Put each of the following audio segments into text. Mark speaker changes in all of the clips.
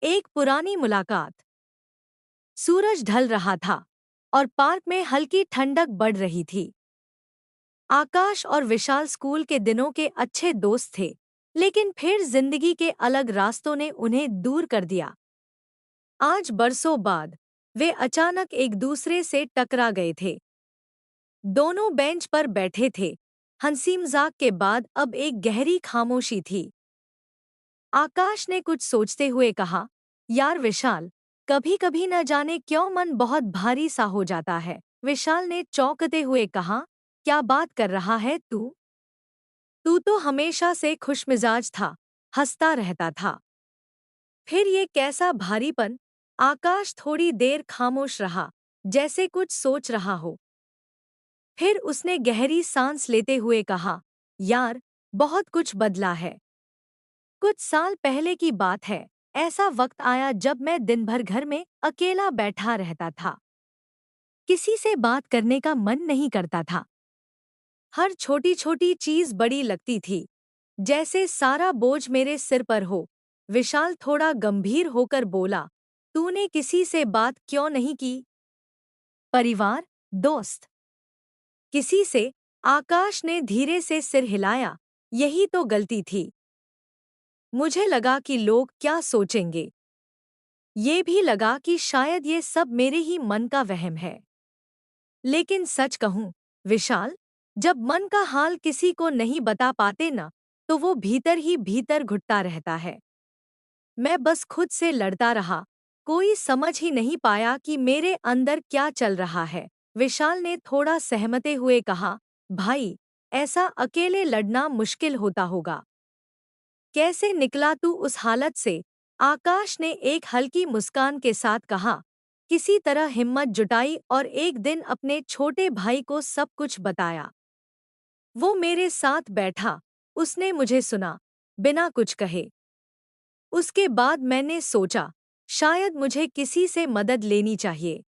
Speaker 1: एक पुरानी मुलाकात। सूरज ढल रहा था और पार्क में हल्की ठंडक बढ़ रही थी। आकाश और विशाल स्कूल के दिनों के अच्छे दोस्त थे, लेकिन फिर जिंदगी के अलग रास्तों ने उन्हें दूर कर दिया। आज बरसों बाद वे अचानक एक दूसरे से टकरा गए थे। दोनों बेंच पर बैठे थे। हंसी मजाक के बाद अब एक गहरी खामोशी थी। आकाश ने कुछ सोचते हुए कहा, यार विशाल, कभी कभी न जाने क्यों मन बहुत भारी सा हो जाता है। विशाल ने चौंकते हुए कहा, क्या बात कर रहा है तू? तू तो हमेशा से खुशमिजाज था, हंसता रहता था। फिर ये कैसा भारीपन? आकाश थोड़ी देर खामोश रहा, जैसे कुछ सोच रहा हो। फिर उसने गहरी सांस लेते हुए कहा, यार, बहुत कुछ बदला है। कुछ साल पहले की बात है। ऐसा वक्त आया जब मैं दिन भर घर में अकेला बैठा रहता था। किसी से बात करने का मन नहीं करता था। हर छोटी छोटी चीज बड़ी लगती थी, जैसे सारा बोझ मेरे सिर पर हो। विशाल थोड़ा गंभीर होकर बोला, तूने किसी से बात क्यों नहीं की? परिवार, दोस्त, किसी से? आकाश ने धीरे से सिर हिलाया। यही तो गलती थी। मुझे लगा कि लोग क्या सोचेंगे। ये भी लगा कि शायद ये सब मेरे ही मन का वहम है। लेकिन सच कहूं, विशाल, जब मन का हाल किसी को नहीं बता पाते ना, तो वो भीतर ही भीतर घुटता रहता है। मैं बस खुद से लड़ता रहा। कोई समझ ही नहीं पाया कि मेरे अंदर क्या चल रहा है। विशाल ने थोड़ा सहमते हुए कहा, भाई, ऐसा अकेले लड़ना मुश्किल होता होगा। कैसे निकला तू उस हालत से? आकाश ने एक हल्की मुस्कान के साथ कहा, किसी तरह हिम्मत जुटाई और एक दिन अपने छोटे भाई को सब कुछ बताया। वो मेरे साथ बैठा, उसने मुझे सुना, बिना कुछ कहे। उसके बाद मैंने सोचा, शायद मुझे किसी से मदद लेनी चाहिए।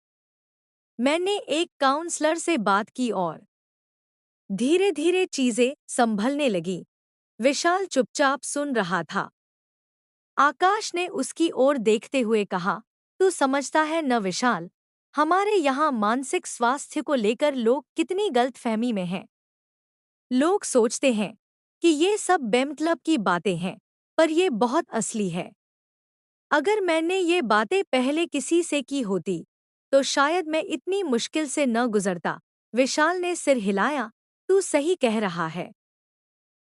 Speaker 1: मैंने एक काउंसलर से बात की और धीरे धीरे चीजें संभलने लगी। विशाल चुपचाप सुन रहा था। आकाश ने उसकी ओर देखते हुए कहा, तू समझता है न विशाल, हमारे यहाँ मानसिक स्वास्थ्य को लेकर लोग कितनी गलतफहमी में हैं। लोग सोचते हैं कि ये सब बेमतलब की बातें हैं, पर ये बहुत असली है। अगर मैंने ये बातें पहले किसी से की होती, तो शायद मैं इतनी मुश्किल से न गुजरता। विशाल ने सिर हिलाया, तू सही कह रहा है।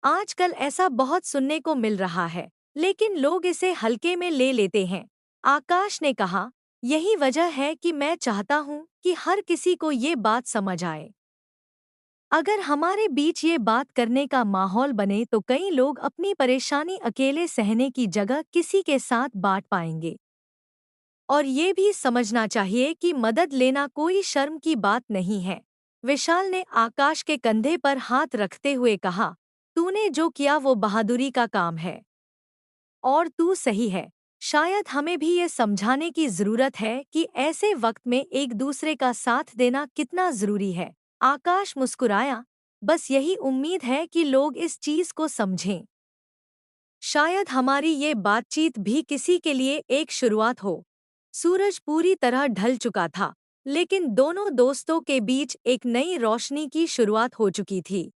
Speaker 1: आजकल ऐसा बहुत सुनने को मिल रहा है, लेकिन लोग इसे हल्के में ले लेते हैं। आकाश ने कहा, यही वजह है कि मैं चाहता हूँ कि हर किसी को ये बात समझ आए। अगर हमारे बीच ये बात करने का माहौल बने तो कई लोग अपनी परेशानी अकेले सहने की जगह किसी के साथ बांट पाएंगे। और ये भी समझना चाहिए कि मदद लेना कोई शर्म की बात नहीं है। विशाल ने आकाश के कंधे पर हाथ रखते हुए कहा, तूने जो किया वो बहादुरी का काम है। और तू सही है। शायद हमें भी ये समझाने की जरूरत है कि ऐसे वक्त में एक दूसरे का साथ देना कितना जरूरी है। आकाश मुस्कुराया, बस यही उम्मीद है कि लोग इस चीज को समझें। शायद हमारी ये बातचीत भी किसी के लिए एक शुरुआत हो। सूरज पूरी तरह ढल चुका था, लेकिन दोनों दोस्तों के बीच एक नई रोशनी की शुरुआत हो चुकी थी।